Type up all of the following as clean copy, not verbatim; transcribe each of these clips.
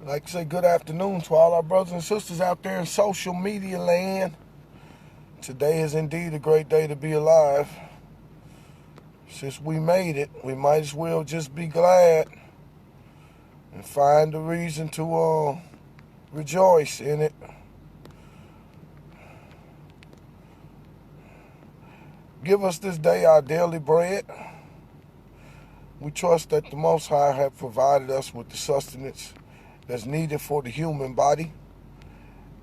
like to say good afternoon to all our brothers and sisters out there in social media land. Today is indeed a great day to be alive. Since we made it, we might as well just be glad and find a reason to rejoice in it. Give us this day our daily bread. We trust that the Most High have provided us with the sustenance that's needed for the human body.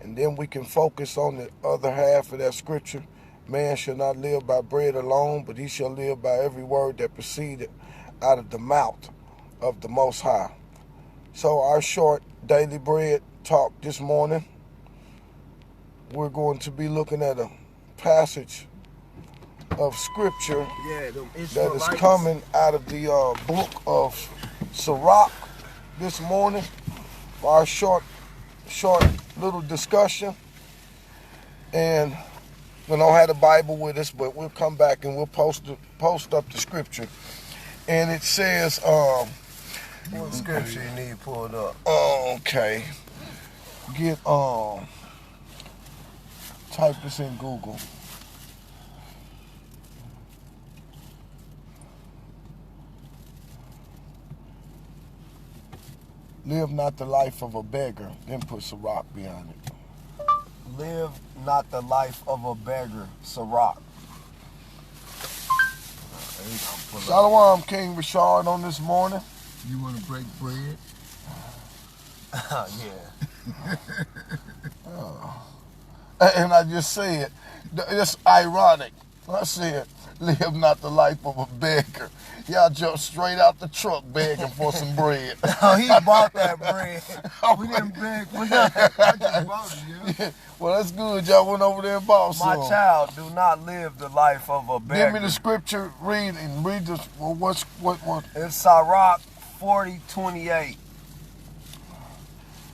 And then we can focus on the other half of that scripture. Man shall not live by bread alone, but he shall live by every word that proceeded out of the mouth of the Most High. So our short daily bread talk this morning, we're going to be looking at a passage of scripture that is coming out of the book of Sirach this morning for our short little discussion. And we don't have the Bible with us, but we'll come back and we'll post up the scripture. And it says, what scripture you need pulled up? Okay. Type this in Google. Live not the life of a beggar, then put Sirach behind it. Live not the life of a beggar, Sirach. Shalom, King Rashard, on this morning. You want to break bread? Yeah. And I just said, it's ironic. I said, live not the life of a beggar. Y'all jumped straight out the truck begging for some bread. Oh, he bought that bread. We didn't beg for that. I just bought it, yeah. Well, that's good. Y'all went over there and bought some. My child, do not live the life of a beggar. Give me the scripture, read this. Well, what? It's Sirach 40:28.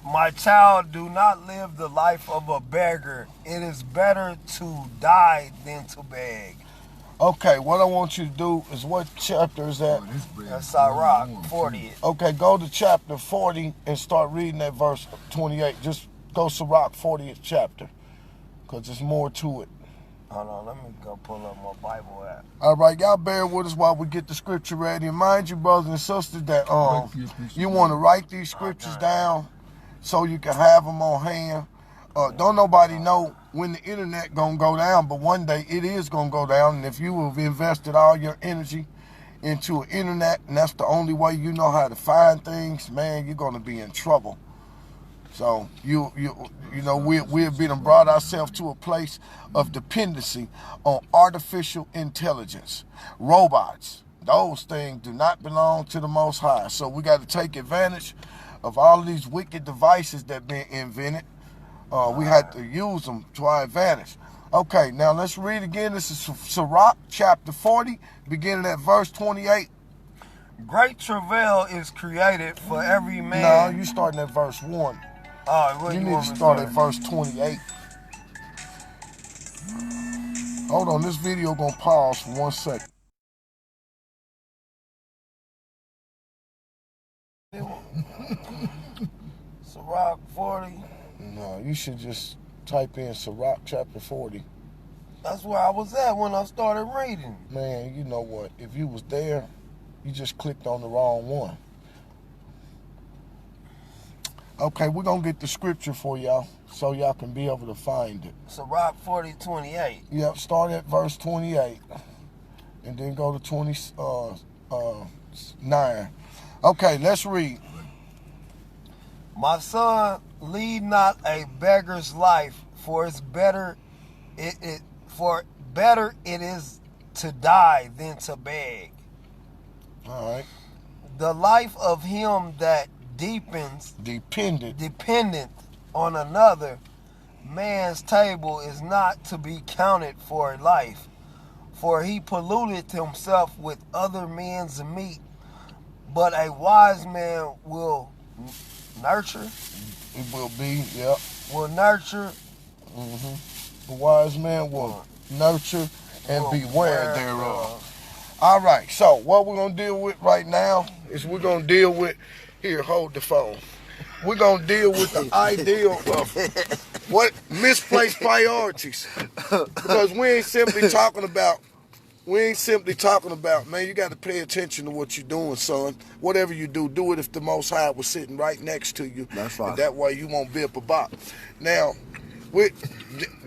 My child, do not live the life of a beggar. It is better to die than to beg. Okay, what I want you to do is, what chapter is that? That's Sirach 40. Okay, go to chapter 40 and start reading that verse 28. Just go Sirach 40th chapter, because there's more to it. Hold on, let me go pull up my Bible app. All right, y'all bear with us while we get the scripture ready. And mind you, brothers and sisters, that you want to write these scriptures down so you can have them on hand. Don't nobody know when the internet gonna go down, but one day it is gonna go down. And if you have invested all your energy into an internet, and that's the only way you know how to find things, man, you're gonna be in trouble. So you know we've been brought ourselves to a place of dependency on artificial intelligence, robots. Those things do not belong to the Most High. So we got to take advantage of all of these wicked devices that been invented. We had to use them to our advantage. Okay, now let's read again. This is Sirach chapter 40, beginning at verse 28. Great travail is created for every man. No, you starting at verse 1. You need to start at verse 28. Hold on, this video gonna pause for 1 second. Sirach 40. No, you should just type in Sirach chapter 40. That's where I was at when I started reading. Man, you know what? If you was there, you just clicked on the wrong one. Okay, we're going to get the scripture for y'all so y'all can be able to find it. Sirach 40:28. Yep, start at verse 28 and then go to 29. Okay, let's read. My son, lead not a beggar's life, for it's better it is to die than to beg. All right. The life of him that dependent on another man's table is not to be counted for a life, for he polluted himself with other men's meat. But a wise man will nurture. It will be, yep. Will nurture. The wise man will nurture and beware thereof. All right, so what we're going to deal with right now is we're going to deal with, here, hold the phone. we're going to deal with the ideal of what misplaced priorities. Because we ain't simply talking about, man, you got to pay attention to what you're doing, son. Whatever you do, do it if the Most High was sitting right next to you. That's right. And that way you won't be up a box. Now,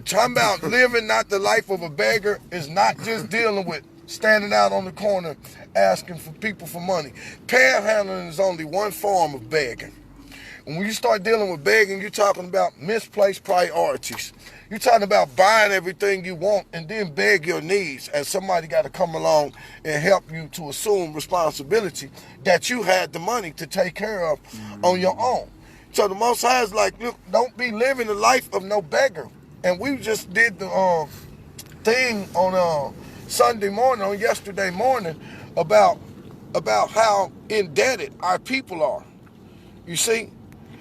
talking about living not the life of a beggar is not just dealing with standing out on the corner asking for people for money. Panhandling is only one form of begging. And when you start dealing with begging, you're talking about misplaced priorities. You're talking about buying everything you want and then beg your needs, and somebody got to come along and help you to assume responsibility that you had the money to take care of on your own. So the Most High is like, look, don't be living the life of no beggar. And we just did the thing on Sunday morning, on yesterday morning, about how indebted our people are. You see?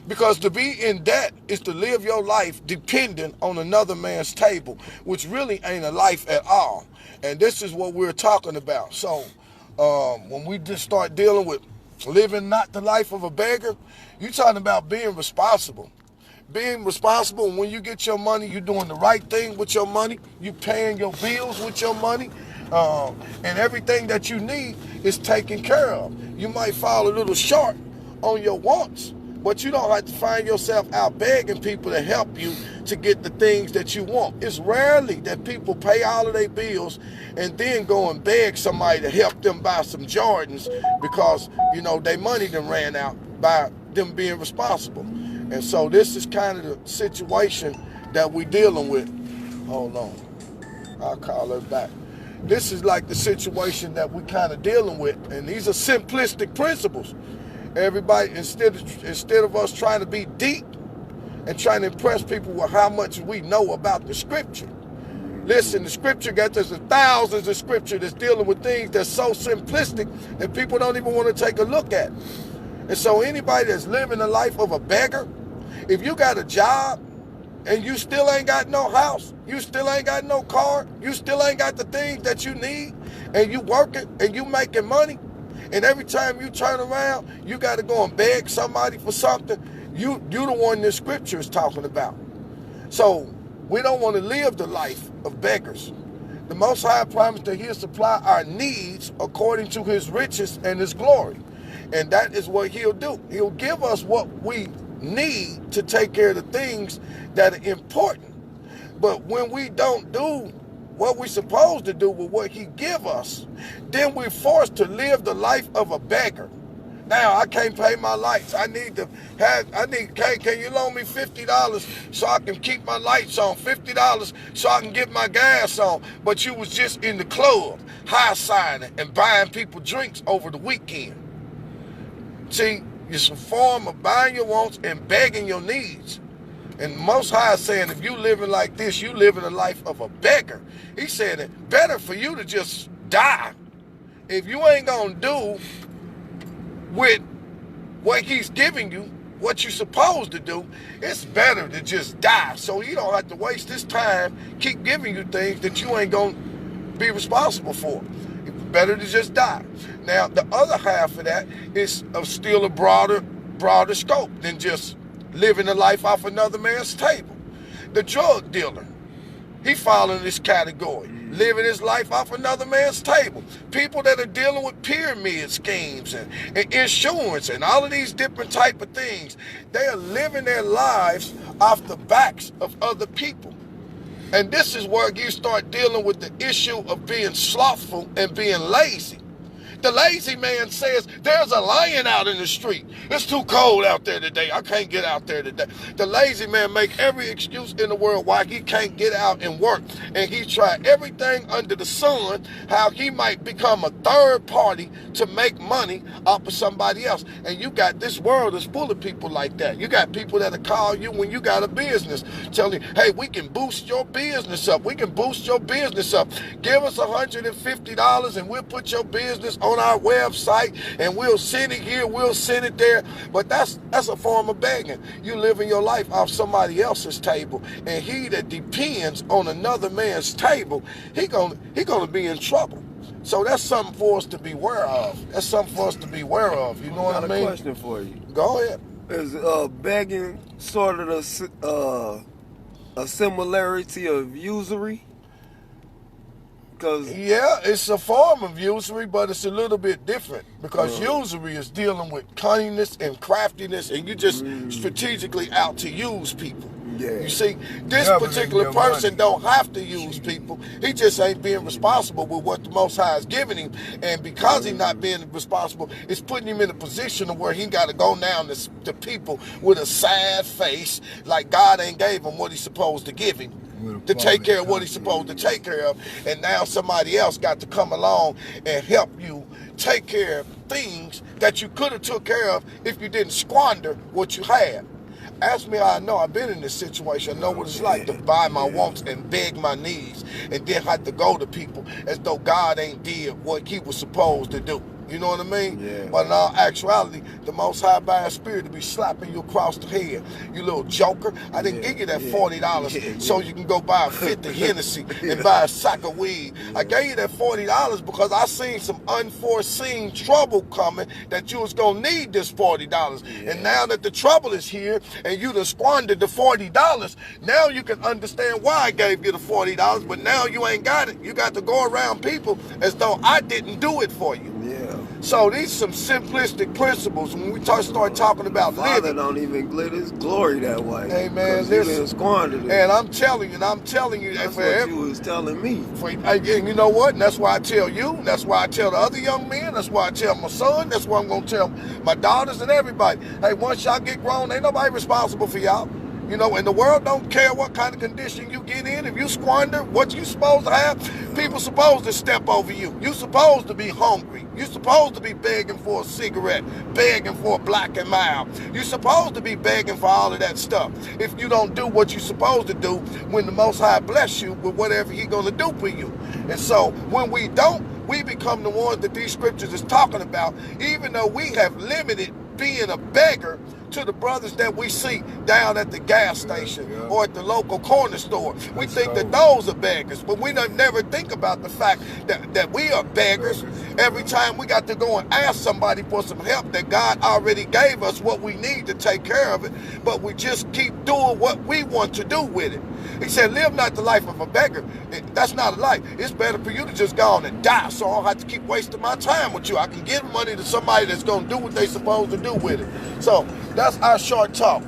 Because to be in debt is to live your life dependent on another man's table, which really ain't a life at all. And this is what we're talking about. So when we just start dealing with living not the life of a beggar, you're talking about being responsible. Being responsible, when you get your money, you're doing the right thing with your money. You're paying your bills with your money. And everything that you need is taken care of. You might fall a little short on your wants, but you don't have to find yourself out begging people to help you to get the things that you want. It's rarely that people pay all of their bills and then go and beg somebody to help them buy some Jordans because, you know, their money done ran out by them being responsible. And so this is kind of the situation that we're dealing with. Hold on. I'll call her back. This is like the situation that we're kind of dealing with. And these are simplistic principles. Everybody, instead of us trying to be deep and trying to impress people with how much we know about the scripture. Listen, the scripture there's thousands of scripture that's dealing with things that's so simplistic that people don't even want to take a look at. And so anybody that's living the life of a beggar, if you got a job and you still ain't got no house, you still ain't got no car, you still ain't got the things that you need, and you working and you making money, and every time you turn around, you got to go and beg somebody for something, you the one this scripture is talking about. So we don't want to live the life of beggars. The Most High promised that he'll supply our needs according to his riches and his glory. And that is what he'll do. He'll give us what we need to take care of the things that are important. But when we don't do what we're supposed to do with what he give us, then we're forced to live the life of a beggar. Now, I can't pay my lights. Can you loan me $50 so I can keep my lights on? $50 so I can get my gas on. But you was just in the club, high-signing and buying people drinks over the weekend. See, it's a form of buying your wants and begging your needs. And Most High is saying, if you living like this, you living the life of a beggar. He said it better for you to just die. If you ain't gonna do with what he's giving you, what you're supposed to do, it's better to just die. So you don't have to waste this time, keep giving you things that you ain't gonna be responsible for. It's better to just die. Now, the other half of that is still a broader scope than just living a life off another man's table. The drug dealer, he fall in this category, living his life off another man's table. People that are dealing with pyramid schemes and insurance and all of these different type of things, they are living their lives off the backs of other people. And this is where you start dealing with the issue of being slothful and being lazy. The lazy man says, there's a lion out in the street. It's too cold out there today. I can't get out there today. The lazy man make every excuse in the world why he can't get out and work. And he tried everything under the sun, how he might become a third party to make money off of somebody else. And you got, this world is full of people like that. You got people that'll call you when you got a business, telling you, hey, we can boost your business up. We can boost your business up. Give us $150 and we'll put your business on our website and we'll send it here, we'll send it there. But that's a form of begging. You living your life off somebody else's table, and he that depends on another man's table, he gonna be in trouble. So that's something for us to be aware of. That's something for us to be aware of. You know what I mean? I got a question for you. Go ahead. Is begging sort of a similarity of usury? Cause Yeah, it's a form of usury, but it's a little bit different because usury is dealing with cunningness and craftiness, and you just strategically out to use people. Yeah. You see, this Doubling particular your person money. don't have to use people. He just ain't being responsible with what the Most High is giving him, and because he's not being responsible, it's putting him in a position of where he got to go down to people with a sad face, like God ain't gave him what he's supposed to give him. To take care of what he's supposed to take care of, and now somebody else got to come along and help you take care of things that you could have took care of if you didn't squander what you had. Ask me how I know. I've been in this situation. I know what it's like to buy my wants and beg my needs, and then have to go to people as though God ain't did what he was supposed to do. You know what I mean? Yeah. But in all actuality, the Most High by His Spirit to be slapping you across the head. You little joker. I didn't give you that $40 so you can go buy a 50 Hennessy and buy a sack of weed. I gave you that $40 because I seen some unforeseen trouble coming that you was going to need this $40. And now that the trouble is here and you done squandered the $40, now you can understand why I gave you the $40, but now you ain't got it. You got to go around people as though I didn't do it for you. yeah. So these are some simplistic principles when we start talking about Father living. don't even glit his glory that way. Hey, man, 'Cause you listen. done squandered it. And I'm telling you, That's what you was telling me. and you know what? And that's why I tell you. And that's why I tell the other young men. That's why I tell my son. That's why I'm going to tell my daughters and everybody. Hey, once y'all get grown, ain't nobody responsible for y'all. You know, and the world don't care what kind of condition you get in. If you squander what you supposed to have, people supposed to step over you. You supposed to be hungry. You supposed to be begging for a cigarette, begging for a Black and Mild. You supposed to be begging for all of that stuff. If you don't do what you supposed to do, when the Most High bless you with whatever He gonna do for you. And so when we don't, we become the ones that these scriptures is talking about, even though we have limited being a beggar to the brothers that we see down at the gas station or at the local corner store. We think that those are beggars, but we don't never think about the fact that we are beggars every time we got to go and ask somebody for some help that God already gave us what we need to take care of it, but we just keep doing what we want to do with it. He said, live not the life of a beggar. That's not a life. It's better for you to just go on and die, so I don't have to keep wasting my time with you. I can give money to somebody that's going to do what they supposed to do with it. So that's our short talk.